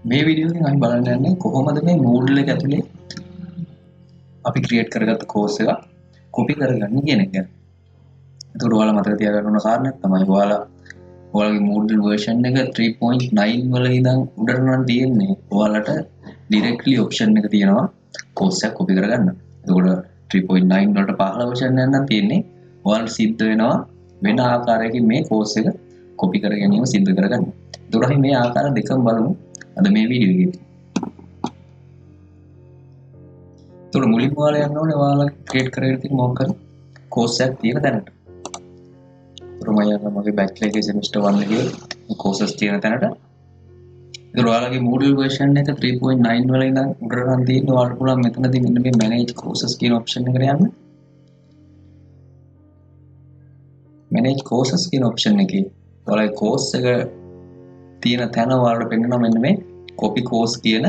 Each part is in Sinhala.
මේ වීඩියෝ එකෙන් අපි බලන්න යන්නේ කොහොමද මේ Moodle එක ඇතුලේ අපි ක්‍රියේට් කරගත්ත කෝස් එක කොපි කරගන්නේ කියන එක. ඒකට ඔයාලා මතක තියාගන්න ඕන කාරණයක් තමයි ඔයාලගේ Moodle version එක 3.9 වල ඉඳන් උඩට නම් තියෙන්නේ. ඔයාලට directly option එක තියෙනවා කෝස් එක කොපි කරගන්න. ඒකට 3.9 වලට පහළ version එක නම් තියෙන්නේ. ඔයාලට සිද්ධ වෙනවා වෙන ආකාරයකින් මේ කෝස් එක කොපි කර ගැනීම සිද්ධ කරගන්න. ඒකට අපි මේ ආකාර දෙකම බලමු අද මේ වීඩියෝ එකේදී. ඒකට මුලින්ම ඔයාලා යන්න ඕනේ ඔයාලා ක්‍රියේට් කරගෙන තියෙන මොකක් හරි කෝස් එකක් තියෙන තැනට. ඒකට මම යනවා මගේ බැචලර් එකේ semester 1 එකේ කෝසස් තියෙන තැනට. ඒකට ඔයාලගේ Moodle version එක 3.9 වල ඉඳන් උඩට නම් තියෙන්නේ. ඔයාලට පුළුවන් මෙතනදී මෙන්න මේ manage courses කියන option එකට යන්න. manage courses කියන option එකේ ඔයාලගේ course එක තියෙන තැන ඔයාලට පෙන්නනවා මෙන්න මේ copy course කියන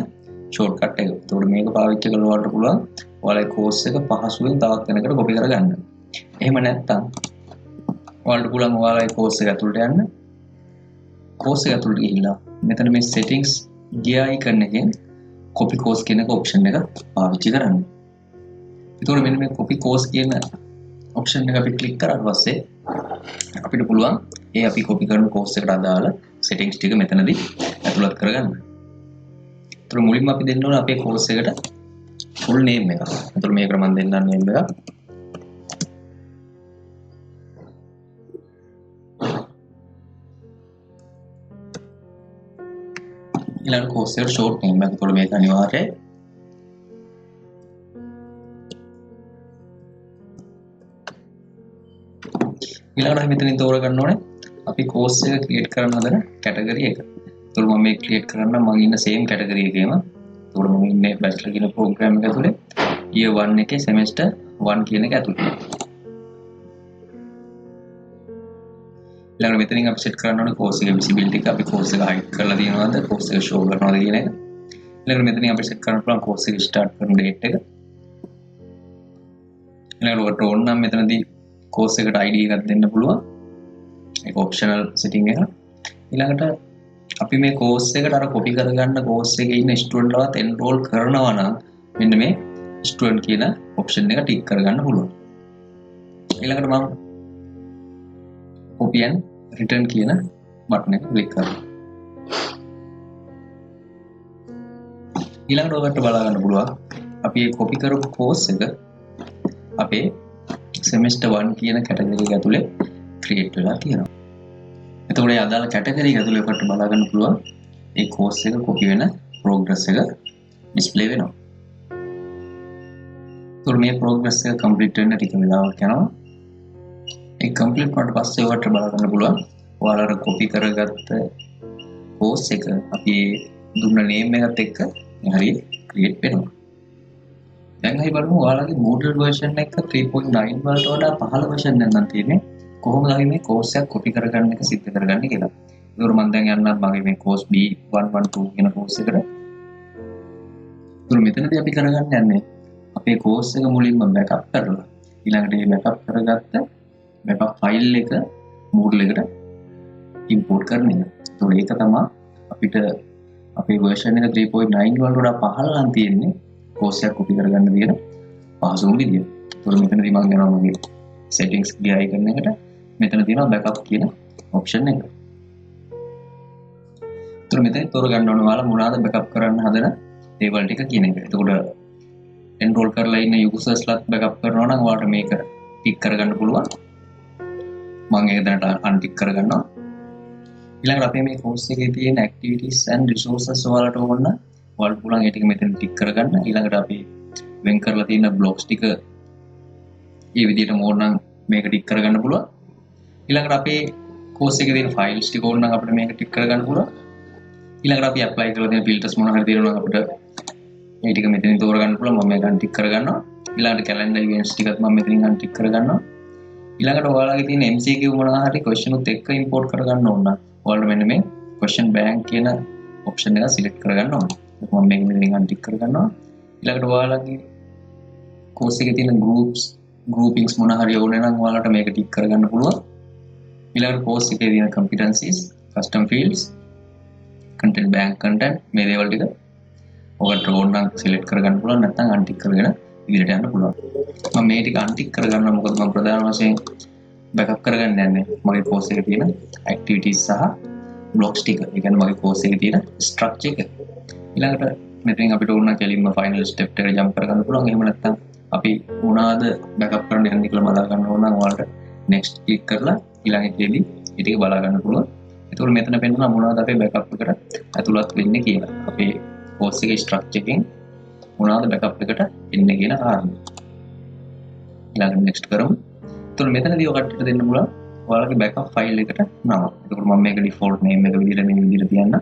shortcut එක. ඒකට මේක පාවිච්චි කරලා ඔයාලට පුළුවන් ඔයාලගේ course එක පහසුවෙන් තවත් කෙනෙකුට copy කරගන්න. එහෙම නැත්නම් ඔයාලට පුළුවන් ඔයාලගේ course එක ඇතුළට යන්න. course එක ඇතුළට ගිහිල්ලා මෙතන මේ settings gear icon එකෙන් copy course කියන option එක පාවිච්චි කරන්න. ඒතකොට මෙන්න මේ copy course කියන option එක අපි click කරාට පස්සේ අපිට පුළුවන් ඒ අපි copy කරන course එකට අදාළ settings ටික මෙතනදී ඇතුළත් කරගන්න. ඒතර මුලින්ම අපි දෙන්න ඕනේ අපේ course එකට full name එක. ඒතර මේකට මම දෙන්නම් name එක. ඊළඟ course එකට short name එක. ඒතර මේක අනිවාර්යයි. ඊළඟට අපි මෙතනින් තෝරගන්න ඕනේ අපි course එක create කරන්න හදන category එක. ඒතකොට මම මේක create කරන්න මම ඉන්න same category එකේම. ඒතකොට මම ඉන්නේ bachelor කියන program එක ඇතුලේ year 1 එකේ semester 1 කියන එක ඇතුලේ. ඊළඟට මෙතනින් අපි set කරන්න ඕනේ course එකේ visibility එක. අපි course එක hide කරලා තියෙනවද? course එක show කරනවද කියන එක. ඊළඟට මෙතනින් අපි set කරන්න පුළුවන් course එක start කරන date එක. ඊළඟට ඔයාලට ඕන නම් මෙතනදී course එකට ID එකක් දෙන්න පුළුවන්. ඒක optional setting එක. ඊළඟට අපි මේ course එකට අර copy කරගන්න course එකේ ඉන්න student ලවත් enroll කරනවා නම් මෙන්න මේ student කියන option එක tick කරගන්න පුළුවන්. ඊළඟට මම copy and return කියන button එක click කරනවා. ඊළඟට ඔයාලට බලා ගන්න පුළුවන් අපි මේ copy කරපු course එක අපේ semester 1 කියන category එක ඇතුලේ create වෙලා තියෙනවා. එතකොට මේ අදාළ category එක ඇතුලේ ඔකට බලා ගන්න පුළුවන් ඒ course එක copy වෙන progress එක display වෙනවා. එතකොට මේ progress එක complete වෙන්න ටික වෙලාවක් යනවා. ඒ complete වුණාට පස්සේ ඔකට බලා ගන්න පුළුවන් ඔයාලා copy කරගත්ත course එක අපි දුන්න name එකත් එක්ක හරි create වෙනවා. දැන් අපි බලමු ඔයාලගේ Moodle version එක 3.9 වලට වඩා පහළ version එකක් නම් තියෙන්නේ. කොහොමද අපි මේ course එක copy කරගන්න එක සිද්ධ කරගන්නේ කියලා. ඒකෝර මම දැන් යන්නම් මගේ මේ course B112 කියන course එකට. ඒකෝර මෙතනදී අපි කරගන්න යන්නේ අපේ course එක මුලින්ම backup කරලා ඊළඟට මේ backup කරගත්ත backup file එක Moodle එකට import කරන එක. ඒකෝර ඒක තමයි අපිට අපේ version එක 3.9 වලට වඩා පහළ නම් තියෙන්නේ. course එක copy කරගන්න තියෙන පහසුම විදිය. ඒකෝර මෙතනදී මම යනවා මගේ settings gear icon එකට. මෙතන තියෙනවා backup කියන option එක. ඒතර මෙතන තෝරගන්න ඕන ඔයාලා මොනවාද backup කරන්න හදන දේවල් ටික කියන එක. එතකොට enroll කරලා ඉන්න usersලාත් backup කරනවා නම් ඔයාලට මේක tick කරගන්න පුළුවන්. මම ඒක දැනට untick කරගන්නවා. ඊළඟට අපේ මේ course එකේ තියෙන activities and resources ඔයාලට ඕන නම් ඔයාලට පුළුවන් ඒ ටික මෙතන tick කරගන්න. ඊළඟට අපි වෙන් කරලා තියෙන blocks ටික මේ විදිහටම ඕන නම් මේක tick කරගන්න පුළුවන්. ඊළඟට අපේ course එකේ තියෙන files ටික ඕන නම් අපිට මේක tick කරගන්න පුළුවන්. ඊළඟට අපි apply කරලා තියෙන filters මොන හරි තියෙනවා නම් අපිට මේ ටික මෙතනින් තෝරගන්න පුළුවන්. මම මේක untick කරගන්නවා. ඊළඟට calendar events ටිකත් මම මෙතනින් untick කරගන්නවා. ඊළඟට ඔයාලගේ තියෙන MCQ මොනවා හරි question උත් එක්ක import කරගන්න ඕන නම් ඔයාලට මෙන්න මේ question bank කියන option එක select කරගන්න ඕන. මම මේක මෙතනින් untick කරගන්නවා. ඊළඟට ඔයාලගේ course එකේ තියෙන groupings මොන හරි ඕනේ නම් ඔයාලට මේක tick කරගන්න පුළුවන්. ඊළඟට course එකේ තියෙන competencies, custom fields, content bank content මේ දේවල් ටික ඔකට ඕන නම් select කරගන්න පුළුවන් නැත්නම් untick කරගෙන ඉදිරියට යන්න පුළුවන්. මම මේ ටික untick කරගන්නවා මොකද මම ප්‍රධාන වශයෙන් backup කරගන්න යන්නේ මගේ course එකේ තියෙන activities සහ blocks ටික. ඒ කියන්නේ මගේ course එකේ තියෙන structure එක. ඊළඟට මෙතෙන් අපිට ඕන නම් කෙලින්ම final step එකට jump කරගන්න පුළුවන්. එහෙම නැත්නම් අපි මොනවාද backup කරන්න යන්නේ කියලා බලා ගන්න ඕන නම් ඔයාලට next click කරලා ඊළඟ එකේදී ඒ ටික බලා ගන්න පුළුවන්. ඒතකොට මෙතන පෙන්නනවා මොනවද අපේ backup එකට ඇතුළත් වෙන්නේ කියලා. අපේ course එකේ structure එකෙන් මොනවද backup එකට එන්නේ කියන කාරණා. ඊළඟට next කරමු. ඒතකොට මෙතනදී ඔකට දෙන්න පුළුවන් ඔයාලගේ backup file එකට නම. ඒතකොට මම මේක default name එක විදිහට මේ විදිහට තියන්න.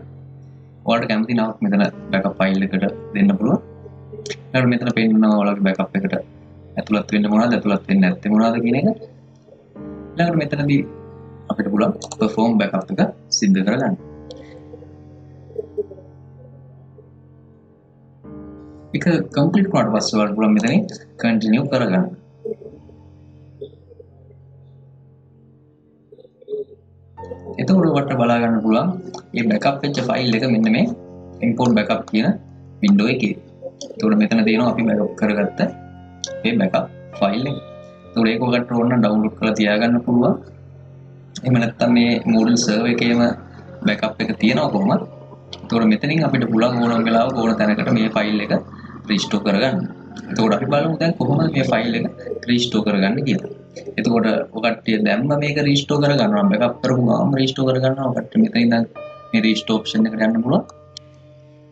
ඔයාලට කැමති නමක් මෙතන backup file එකට දෙන්න පුළුවන්. ඊළඟට මෙතන පෙන්නනවා ඔයාලගේ backup එකට ඇතුළත් වෙන්නේ මොනවද ඇතුළත් වෙන්නේ නැත්තේ මොනවද කියන එක. ඊළඟට මෙතනදී අපිට පුළුවන් perform backup එක සිද්ධ කරගන්න. ඒක complete වුණාට පස්සේ ඔයාලට පුළුවන් මෙතනින් continue කරගන්න. එතකොට ඔයාලට බලා ගන්න පුළුවන් මේ backup වෙච්ච file එක මෙන්න මේ import backup කියන window එකේ. එතකොට මෙතන තියෙනවා අපි backup කරගත්ත මේ backup file එක. එතකොට ඒක ඔයාලට ඕන නම් download කරලා තියාගන්න පුළුවන්. එහෙම නැත්නම් මේ Moodle server එකේම backup එක තියෙනවා කොහොමද? එතකොට මෙතනින් අපිට පුළුවන් ඕනම වෙලාවක ඕන තැනකට මේ file එක restore කරගන්න. එතකොට අපි බලමු දැන් කොහොමද මේ file එක restore කරගන්නේ කියලා. එතකොට ඔකට්ටිය දැම්ම මේක restore කරගන්නවා නම් backup කරපු ගාම restore කරගන්නවා. ඔකට්ටිය මෙතන ඉඳන් මේ restore option එකට යන්න පුළුවන්.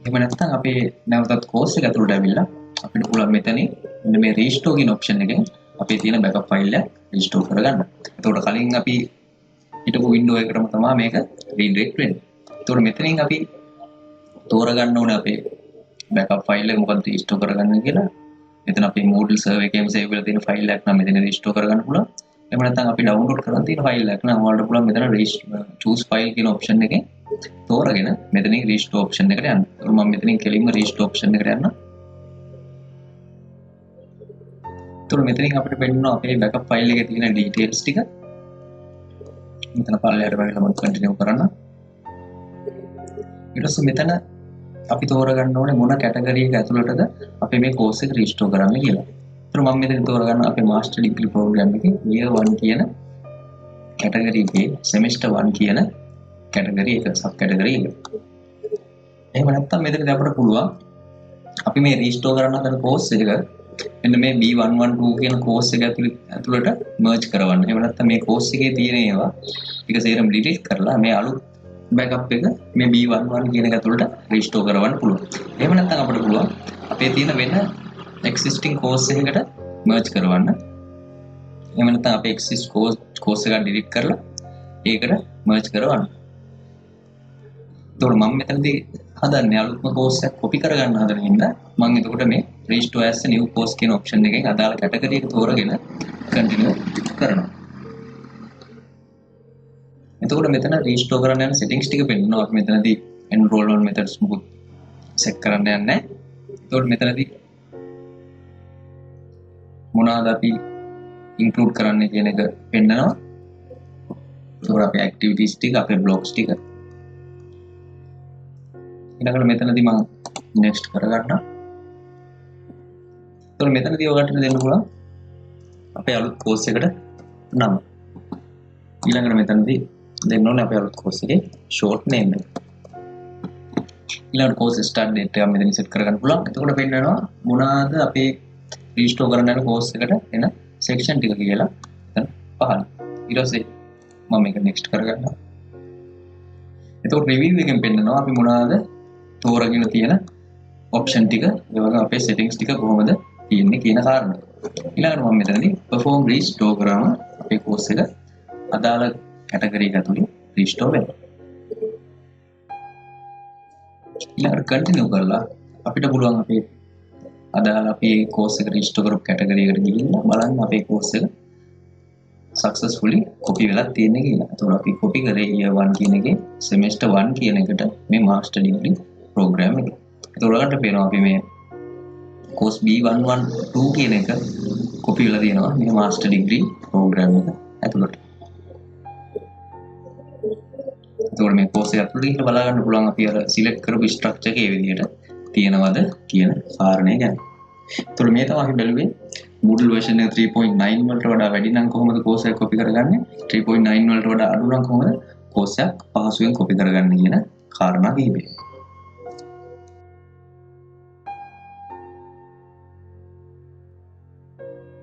එහෙම නැත්නම් අපේ නැවතත් course එක ඇතුළට ඇවිල්ලා අපිට පුළුවන් මෙතනින් මෙන්න මේ restore කියන option එකෙන් අපේ තියෙන backup file එක restore කරගන්න. එතකොට කලින් අපි හිටපු window එකටම තමයි මේක redirect වෙන්නේ. එතකොට මෙතනින් අපි තෝරගන්න ඕනේ අපේ backup file එක මොකක්ද restore කරගන්න කියලා. මෙතන අපේ Moodle server එකේම save වෙලා තියෙන file එකක් නම් මෙතන restore කරගන්න පුළුවන්. එහෙම නැත්නම් අපි download කරන් තියෙන file එකක් නම් ඔයාලට පුළුවන් මෙතන choose file කියන option එකෙන් තෝරගෙන මෙතනින් restore option එකට යන්න. ඒක මම මෙතනින් කෙලින්ම restore option එකට යන්න. එතකොට මෙතනින් අපිට පෙන්නනවා අපේ backup file එකේ තියෙන details ටික. මෙතන පල්ලෙහාට බලලා මම continue කරන්න. ඊට පස්සේ මෙතන අපි තෝරගන්න ඕනේ මොන කැටගරි එක ඇතුළටද අපි මේ course එක restore කරන්න කියලා. ඒතර මම මෙතන තෝරගන්න අපේ master degree program එකේ year 1 කියන කැටගරි එකේ semester 1 කියන කැටගරි එක sub category එක. එහෙම නැත්නම් මෙතනදී අපිට පුළුවන් අපි මේ restore කරන්න හදන course එක මෙන්න මේ B112 කියන course එක ඇතුළට merge කරවන්න. එහෙම නැත්නම් මේ course එකේ තියෙන ඒවා ටික සේරම delete කරලා මේ අලුත් backup එක මේ B11 කියන එක ඇතුළට restore කරවන්න පුළුවන්. එහෙම නැත්නම් අපිට පුළුවන් අපේ තියෙන වෙන existing course එකකට merge කරවන්න. එහෙම නැත්නම් අපේ exist course එක delete කරලා ඒකට merge කරවන්න. එතකොට මම මෙතනදී හදන්නේ අලුත්ම course එකක් copy කරගන්න හදන හින්දා මම එතකොට මේ restore as a new course කියන option එකෙන් අදාළ category එක තෝරගෙන continue කරනවා. එතකොට මෙතන restore කරන්න යන settings ටික පෙන්නනවා. අපි මෙතනදී enrollment methods මුකුත් set කරන්න යන්නේ නැහැ. එතකොට මෙතනදී මොනවාද අපි include කරන්න කියන එක පෙන්නනවා. එතකොට අපේ activities ටික අපේ blocks ටික ඊළඟට මෙතනදී මම next කරගන්නවා. එතකොට මෙතනදී ඔයගොල්ලන්ට දෙන්න පුළුවන් අපේ අලුත් course එකට නම. ඊළඟට මෙතනදී දෙන්න ඕනේ අපේ අලුත් course එකේ short name එක. ඊළඟට course start date එක මෙතන set කරගන්න පුළුවන්. එතකොට පෙන්නනවා මොනවාද අපේ restore කරන්න යන course එකට එන section ටික කියලා එතන පහළ. ඊට පස්සේ මම මේක next කරගන්නවා. එතකොට review එකෙන් පෙන්නනවා අපි මොනවාද තෝරගෙන තියෙන option ටික, ඒ වගේම අපේ settings ටික කොහොමද තියෙන්නේ කියන කාරණා. ඊළඟට මම මෙතනදී perform restore කරාම අපේ course එක අදාළ category එක ඇතුලේ restore වෙනවා. ඊළඟට continue කරලා අපිට පුළුවන් අපේ අදාළ අපේ course එක restore කරපු category එකට ගිහිල්ලා බලන්න අපේ course එක successfully copy වෙලා තියෙන්නේ කියලා. එතකොට අපි copy කරේ year 1 කියන එකේ semester 1 කියන එකට මේ master degree program එක. එතකොට ඔයාලට පේනවා අපි මේ course B112 කියන එක copy වෙලා තියෙනවා මේ master degree program එක ඇතුළට. එතකොට මේ course එක ඇතුළත ගිහින් බලා ගන්න පුළුවන් අපි අර select කරපු structure එකේ විදිහට තියෙනවද කියන කාරණේ ගැන. එතකොට මේ තමයි අපි බැලුවේ Moodle version එක 3.9 වලට වඩා වැඩි නම් කොහොමද course එක copy කරගන්නේ? 3.9 වලට වඩා අඩු නම් කොහොමද course එක පහසුවෙන් copy කරගන්නේ කියන කාරණා කිහිපය.